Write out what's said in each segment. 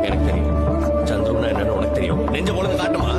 எனக்கு தெரியும். சந்துருன்னா என்னன்னு உனக்கு தெரியும். நெஞ்ச போல காட்டுமா?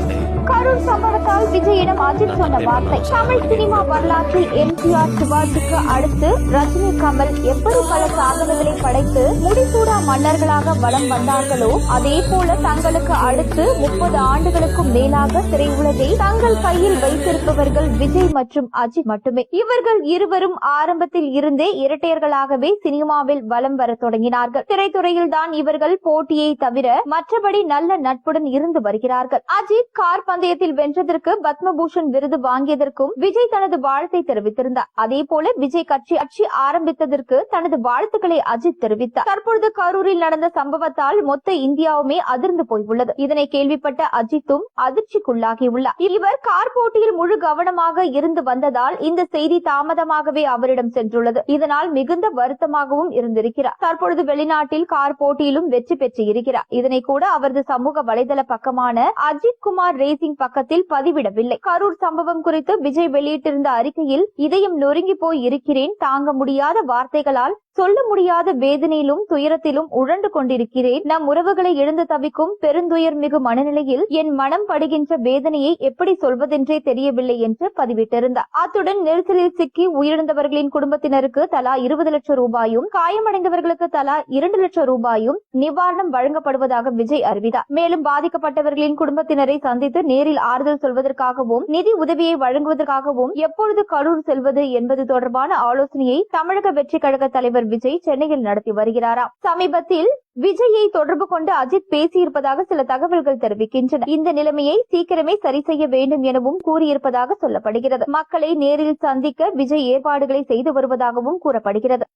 கரூர் சம்பவத்தால் விஜயிடம் அஜித் சொன்ன வார்த்தை. தமிழ் சினிமா வரலாற்றில் எம்ஜிஆர், சிவாஜிக்கு அடுத்து ரஜினி, கமல் எப்படி பல சாதனைகளை படைத்து முடிசூடா மன்னர்களாக வலம் வந்தார்களோ அதே போல தங்களுக்கு அடுத்து 30 ஆண்டுகளுக்கும் மேலாக திரையுலகை தங்கள் கையில் வைத்திருப்பவர்கள் விஜய் மற்றும் அஜித் மட்டுமே. இவர்கள் இருவரும் ஆரம்பத்தில் இருந்தே இரட்டையர்களாகவே சினிமாவில் வலம் வர தொடங்கினார்கள். திரைத்துறையில் தான் இவர்கள் போட்டியை தவிர மற்றபடி நல்ல நட்புடன் இருந்து வருகிறார்கள். அஜித் கார் பந்தயத்தில் வென்றதற்கு பத்மபூஷன் விருது வாங்கியதற்கும் விஜய் தனது வாழ்த்தை தெரிவித்திருந்தார். அதே போல விஜய் கட்சி ஆரம்பித்ததற்கு தனது வாழ்த்துக்களை அஜித் தெரிவித்தார். தற்பொழுது கரூரில் நடந்த சம்பவத்தால் மொத்த இந்தியாவுமே அதிர்ந்து போயுள்ளது. இதனை கேள்விப்பட்ட அஜித்தும் அதிர்ச்சிக்குள்ளாகியுள்ளார். இவர் கார் போட்டியில் முழு கவனமாக இருந்து வந்ததால் இந்த செய்தி தாமதமாகவே அவரிடம் சென்றுள்ளது. இதனால் மிகுந்த வருத்தமாகவும் இருந்திருக்கிறார். தற்பொழுது வெளிநாட்டில் கார் போட்டியிலும் வெற்றி பெற்று இருக்கிறார். இதனை கூட அவரது சமூக வலைதள பக்கமான அஜித் குமார் ரேசிங் பக்கத்தில் பதிவிடவில்லை. கரூர் சம்பவம் குறித்து விஜய் வெளியிட்டிருந்த அறிக்கையில், இதயம் நொறுங்கி போய் இருக்கிறேன். தாங்க முடியாத வார்த்தைகளால் சொல்ல முடியாத வேதனையிலும் துயரத்திலும் உழண்டு கொண்டிருக்கிறேன். நம் உறவுகளை இழந்து தவிக்கும் பெருந்துயர் மிகு மனநிலையில் என் மனம் படுகின்ற வேதனையை எப்படி சொல்வதென்றே தெரியவில்லை என்று பதிவிட்டிருந்தார். அத்துடன் நெரிசலில் சிக்கி உயிரிழந்தவர்களின் குடும்பத்தினருக்கு தலா 20 லட்சம் ரூபாயும், காயமடைந்தவர்களுக்கு தலா 2 லட்சம் ரூபாயும் நிவாரணம் வழங்கப்படுவதாக விஜய் அறிவித்தார். மேலும் பாதிக்கப்பட்டவர்களின் குடும்பத்தினரை சந்தித்து நேரில் ஆறுதல் சொல்வதற்காகவும் நிதி உதவியை வழங்குவதற்காகவும் எப்பொழுது கரூர் செல்வது என்பது தொடர்பான ஆலோசனையை தமிழக வெற்றி கழக தலைவர் விஜய் சென்னையில் நடத்தி வருகிறாராம். சமீபத்தில் விஜயை தொடர்பு கொண்டு அஜித் பேசியிருப்பதாக சில தகவல்கள் தெரிவிக்கின்றன. இந்த நிலைமையை சீக்கிரமே சரி செய்ய வேண்டும் எனவும் கூறியிருப்பதாக சொல்லப்படுகிறது. மக்களை நேரில் சந்திக்க விஜய் ஏற்பாடுகளை செய்து வருவதாகவும் கூறப்படுகிறது.